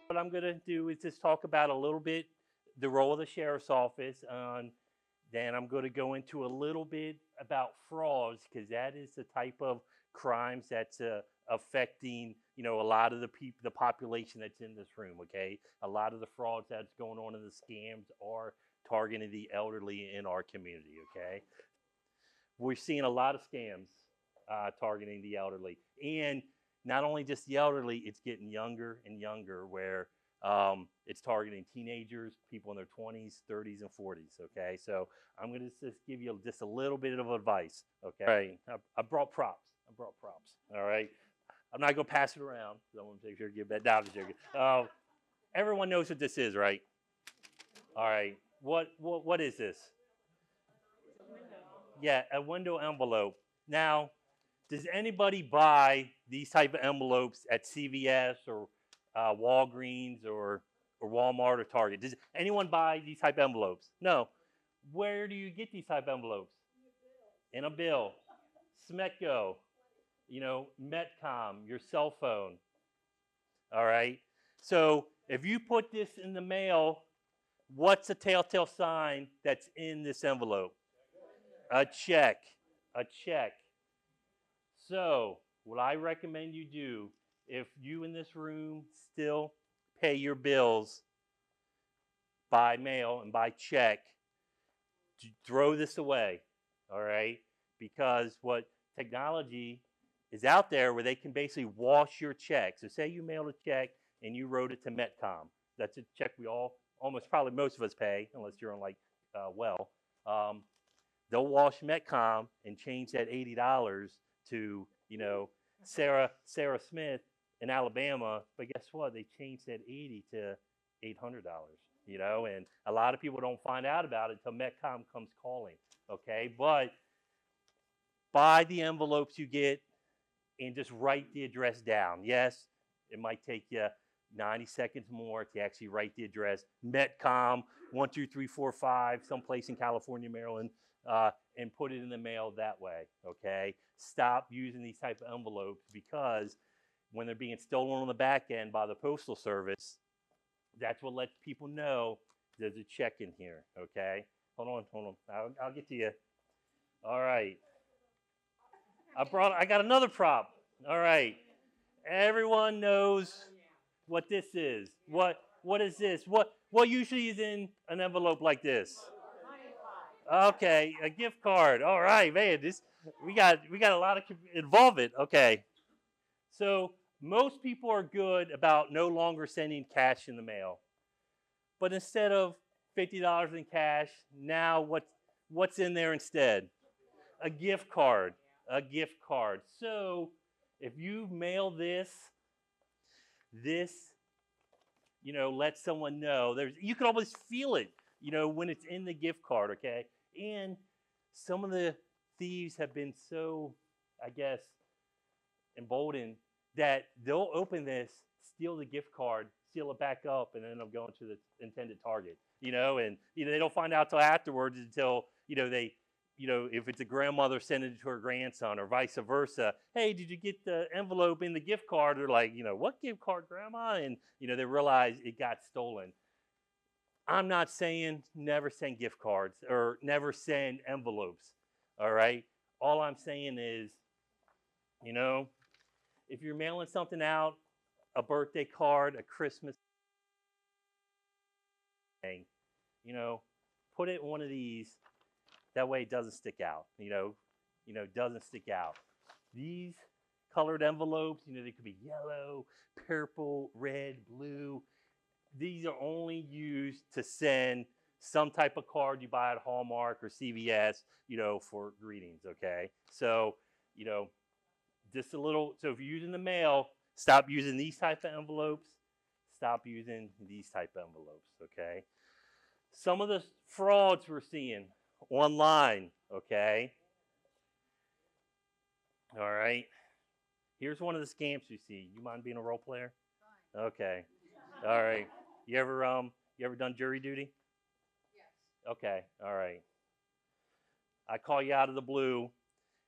What I'm going to do is just talk about a little bit the role of the sheriff's office. Then I'm going to go into a little bit about frauds because that is the type of crimes that's affecting a lot of the people, the population that's in this room. Okay, a lot of the frauds that's going on in the scams are targeting the elderly in our community. Okay, we're seeing a lot of scams targeting the elderly, and not only just the elderly, it's getting younger and younger where it's targeting teenagers, people in their 20s, 30s, and 40s. Okay, so I'm going to just give you just a little bit of advice. Okay, all right. I brought props. All right, I'm not going to pass it around. So I'm going to make sure to give that down to Jiggy. Everyone knows what this is, right? All right. What is this? Yeah, a window envelope. Now, does anybody buy these type of envelopes at CVS or Walgreens or Walmart or Target? Does anyone buy these type of envelopes? No. Where do you get these type of envelopes? In a bill. Smetco, Metcom, your cell phone. All right. So if you put this in the mail, what's the telltale sign that's in this envelope? A check. A check. So, what I recommend you do, if you in this room still pay your bills by mail and by check, throw this away, all right? Because what technology is out there where they can basically wash your check. So, say you mailed a check and you wrote it to Metcom. That's a check we almost probably most of us pay, unless you're on Well. They'll wash Metcom and change that $80 to Sarah Smith in Alabama, but guess what? They changed that 80 to $800. And a lot of people don't find out about it until Metcom comes calling. Okay, but buy the envelopes you get and just write the address down. Yes, it might take you 90 seconds more to actually write the address. Metcom 12345, someplace in California, Maryland. And put it in the mail that way, okay? Stop using these type of envelopes because when they're being stolen on the back end by the Postal Service, that's what lets people know there's a check in here, okay? Hold on. I'll get to you. All right. I got another prop. All right. Everyone knows what this is. What is this? What usually is in an envelope like this? Okay, a gift card. All right, man. We got a lot of involvement. Okay, so most people are good about no longer sending cash in the mail, but instead of $50 in cash, now what's in there instead? A gift card. A gift card. So if you mail this, let someone know. You can always feel it, when it's in the gift card. Okay. And some of the thieves have been so, I guess, emboldened that they'll open this, steal the gift card, seal it back up, and then end up going to the intended target. And they don't find out till afterwards until they, if it's a grandmother sending it to her grandson or vice versa. Hey, did you get the envelope in the gift card? They're like, what gift card, Grandma? And they realize it got stolen. I'm not saying never send gift cards or never send envelopes, all right? All I'm saying is, if you're mailing something out, a birthday card, a Christmas thing, put it in one of these. That way it doesn't stick out, doesn't stick out. These colored envelopes, they could be yellow, purple, red, blue. These are only used to send some type of card you buy at Hallmark or CVS, for greetings, okay? So, just a little, so if you're using the mail, stop using these type of envelopes, stop using these type of envelopes, okay? Some of the frauds we're seeing online, okay? All right. Here's one of the scams you see. You mind being a role player? Fine. Okay. All right. You ever done jury duty? Yes. Okay. All right. I call you out of the blue,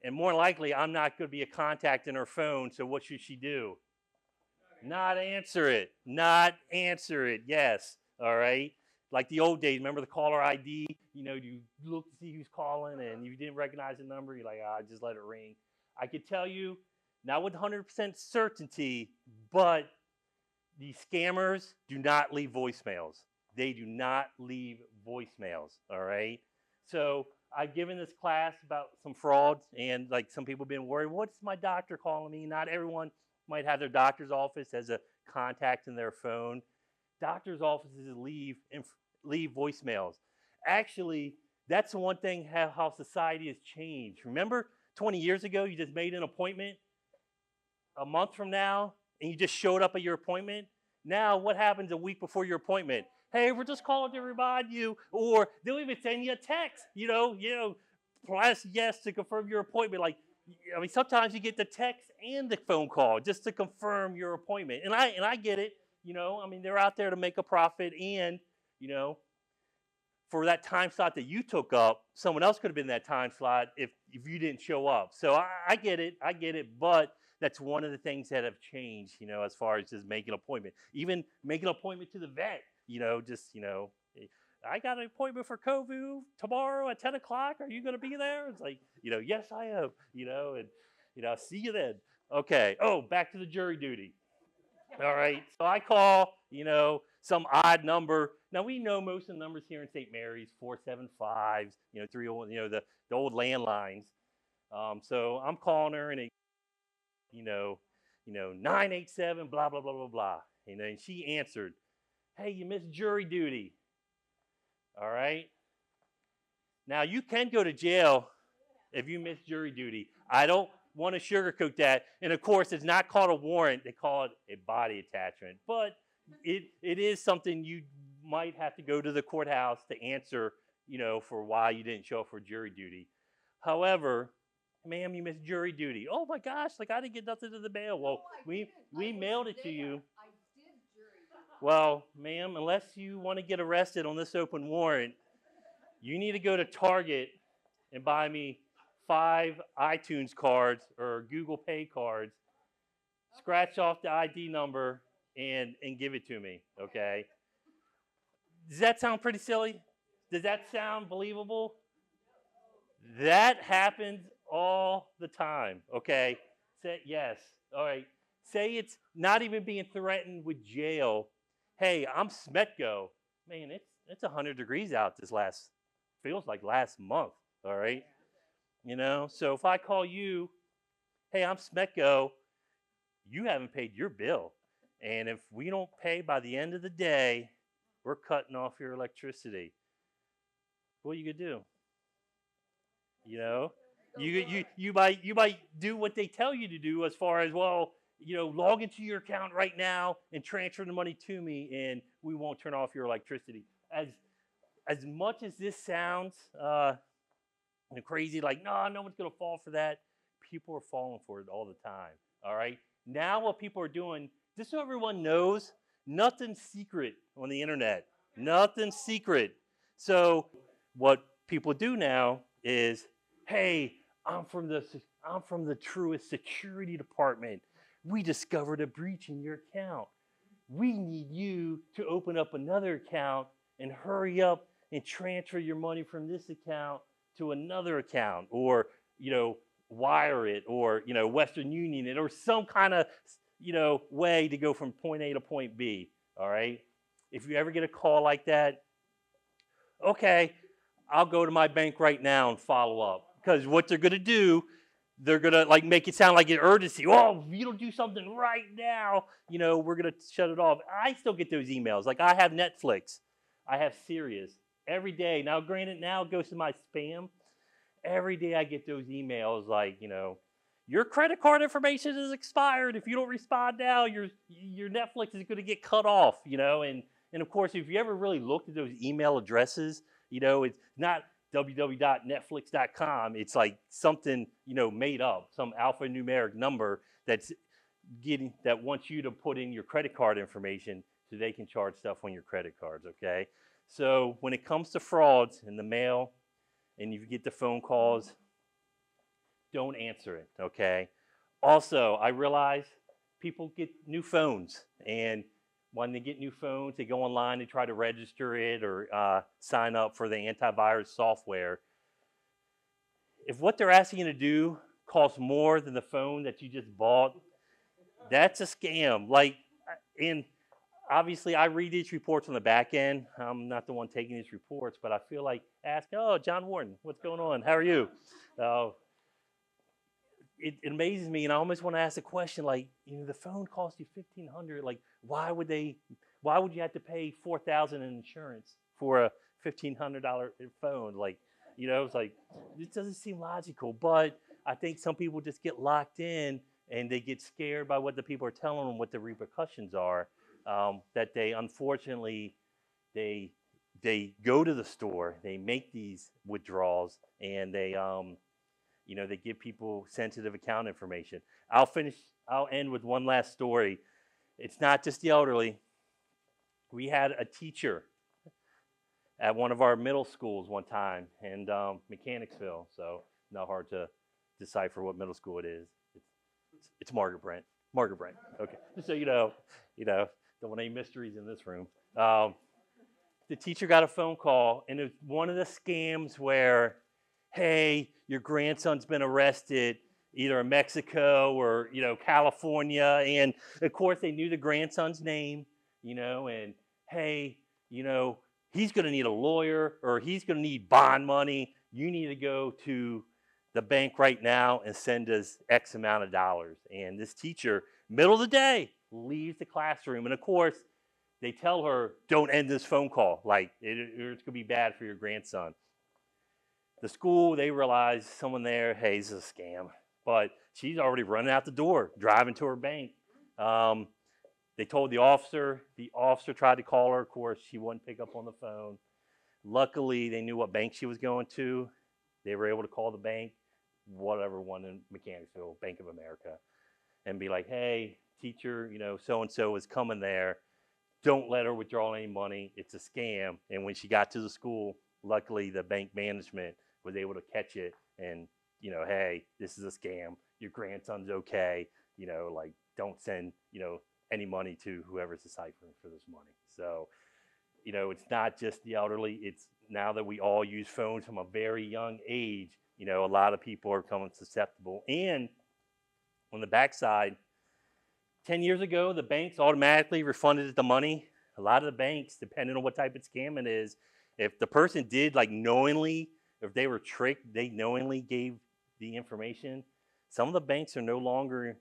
And more likely, I'm not going to be a contact in her phone, so what should she do? Not answer it. Not answer it. Yes. All right. Like the old days, remember the caller ID? You know, you look to see who's calling and you didn't recognize the number. You're like, just let it ring. I could tell you, not with 100% certainty, but the scammers do not leave voicemails. They do not leave voicemails. All right. So I've given this class about some frauds, and like some people have been worried, what's my doctor calling me? Not everyone might have their doctor's office as a contact in their phone. Doctors' offices leave voicemails. Actually, that's the one thing how society has changed. Remember 20 years ago, you just made an appointment a month from now, and you just showed up at your appointment? Now, what happens a week before your appointment? Hey, we're just calling to remind you, or they'll even send you a text, press yes to confirm your appointment. Like, I mean, sometimes you get the text and the phone call just to confirm your appointment. And I get it, I mean, they're out there to make a profit, and, for that time slot that you took up, someone else could have been that time slot if you didn't show up. So I get it, but that's one of the things that have changed, as far as just making an appointment. Even making an appointment to the vet, I got an appointment for Kovu tomorrow at 10 o'clock. Are you going to be there? It's like, yes, I am, and, I'll see you then. Okay. Oh, back to the jury duty. All right. So I call, some odd number. Now, we know most of the numbers here in St. Mary's, 475s, 301, the old landlines. So I'm calling her, and it, 987, blah, blah, blah, blah, blah. And she answered, hey, you missed jury duty. All right. Now, you can go to jail if you miss jury duty. I don't want to sugarcoat that. And of course, it's not called a warrant. They call it a body attachment. But it is something you might have to go to the courthouse to answer, for why you didn't show up for jury duty. However, ma'am, you missed jury duty. Oh my gosh, like I didn't get nothing to the mail. Well, we mailed it to you. Well, ma'am, unless you want to get arrested on this open warrant, you need to go to Target and buy me 5 iTunes cards or Google Pay cards, scratch off the ID number, and give it to me, okay? Does that sound pretty silly? Does that sound believable? That happens all the time, okay? Say yes. All right. Say it's not even being threatened with jail. Hey, I'm Smetgo. Man, it's 100 degrees out feels like last month, all right? So if I call you, hey, I'm Smetgo, you haven't paid your bill. And if we don't pay by the end of the day, we're cutting off your electricity. What are you gonna do? You might do what they tell you to do as far as, well, log into your account right now and transfer the money to me, and we won't turn off your electricity. As much as this sounds crazy, like, no one's gonna fall for that. People are falling for it all the time. All right. Now what people are doing, just so everyone knows, nothing's secret on the internet. Nothing's secret. So what people do now is, hey, I'm from the Truist Security Department. We discovered a breach in your account. We need you to open up another account and hurry up and transfer your money from this account to another account, or wire it, or Western Union it, or some kind of way to go from point A to point B. All right. If you ever get a call like that, okay, I'll go to my bank right now and follow up, because what they're going to do, they're going to make it sound like an urgency. Oh, if you don't do something right now, we're going to shut it off. I still get those emails. Like, I have Netflix. I have Sirius every day. Now, granted, now it goes to my spam. Every day I get those emails like, your credit card information is expired. If you don't respond now, your Netflix is going to get cut off, And of course, if you ever really looked at those email addresses, it's not www.netflix.com. It's like something, made up, some alphanumeric number that wants you to put in your credit card information so they can charge stuff on your credit cards, okay? So when it comes to frauds in the mail and you get the phone calls, don't answer it, okay? Also, I realize people get new phones, and when they get new phones, they go online to try to register it or sign up for the antivirus software. If what they're asking you to do costs more than the phone that you just bought, that's a scam. Like, and obviously, I read these reports on the back end. I'm not the one taking these reports, but I feel like asking, "Oh, John Wharton, what's going on? How are you?" Uh, it amazes me, and I almost want to ask a question like, the phone cost you $1,500. Like, why would they? Why would you have to pay $4,000 in insurance for a $1,500 phone? Like, it's like it doesn't seem logical. But I think some people just get locked in and they get scared by what the people are telling them, what the repercussions are. That they unfortunately they they go to the store, they make these withdrawals, and they give people sensitive account information. I'll end with one last story. It's not just the elderly. We had a teacher at one of our middle schools one time in Mechanicsville, so not hard to decipher what middle school it is. It's Margaret Brent. Margaret Brent. Okay, just so don't want any mysteries in this room. The teacher got a phone call, and it was one of the scams where, hey, your grandson's been arrested either in Mexico or, California. And of course they knew the grandson's name, and hey, he's going to need a lawyer or he's going to need bond money. You need to go to the bank right now and send us X amount of dollars. And this teacher, middle of the day, leaves the classroom. And of course, they tell her, don't end this phone call. Like, it's going to be bad for your grandson. The school, they realize someone there, hey, this is a scam. But she's already running out the door, driving to her bank. They told the officer. The officer tried to call her. Of course, she wouldn't pick up on the phone. Luckily, they knew what bank she was going to. They were able to call the bank, whatever one in Mechanicsville, Bank of America, and be like, hey, teacher, so-and-so is coming there. Don't let her withdraw any money. It's a scam. And when she got to the school, luckily the bank management was able to catch it and, hey, this is a scam. Your grandson's okay. Don't send, any money to whoever's deciphering for this money. So, it's not just the elderly. It's now that we all use phones from a very young age, a lot of people are becoming susceptible. And on the backside, 10 years ago, the banks automatically refunded the money. A lot of the banks, depending on what type of scam it is, if the person did knowingly, if they were tricked, they knowingly gave the information. Some of the banks are no longer,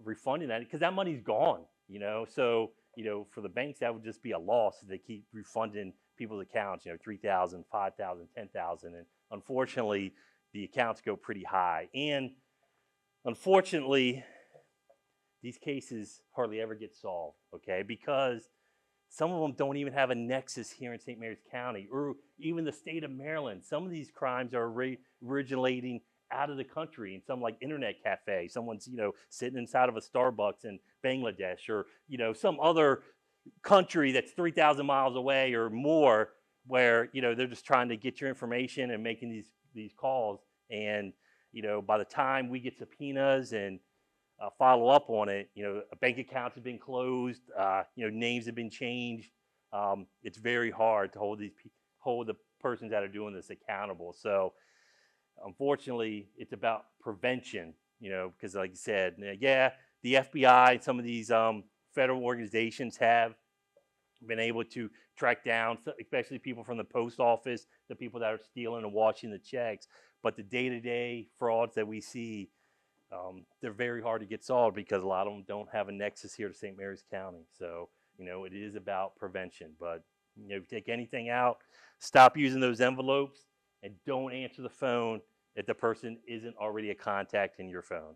refunding that because that money's gone, So, for the banks, that would just be a loss if they keep refunding people's accounts, $3,000, $5,000, $10,000. And unfortunately, the accounts go pretty high. And unfortunately, these cases hardly ever get solved, okay? Because some of them don't even have a nexus here in St. Mary's County or even the state of Maryland. Some of these crimes are originating out of the country in some internet cafe. Someone's, sitting inside of a Starbucks in Bangladesh or, some other country that's 3,000 miles away or more where, they're just trying to get your information and making these calls. And, by the time we get subpoenas and follow up on it, bank accounts have been closed, names have been changed. It's very hard to hold the persons that are doing this accountable. So unfortunately, it's about prevention, because like I said, yeah, the FBI, some of these federal organizations have been able to track down, especially people from the post office, the people that are stealing and washing the checks. But the day-to-day frauds that we see, they're very hard to get solved because a lot of them don't have a nexus here to St. Mary's County. So, it is about prevention. But, if you take anything out, stop using those envelopes and don't answer the phone if the person isn't already a contact in your phone.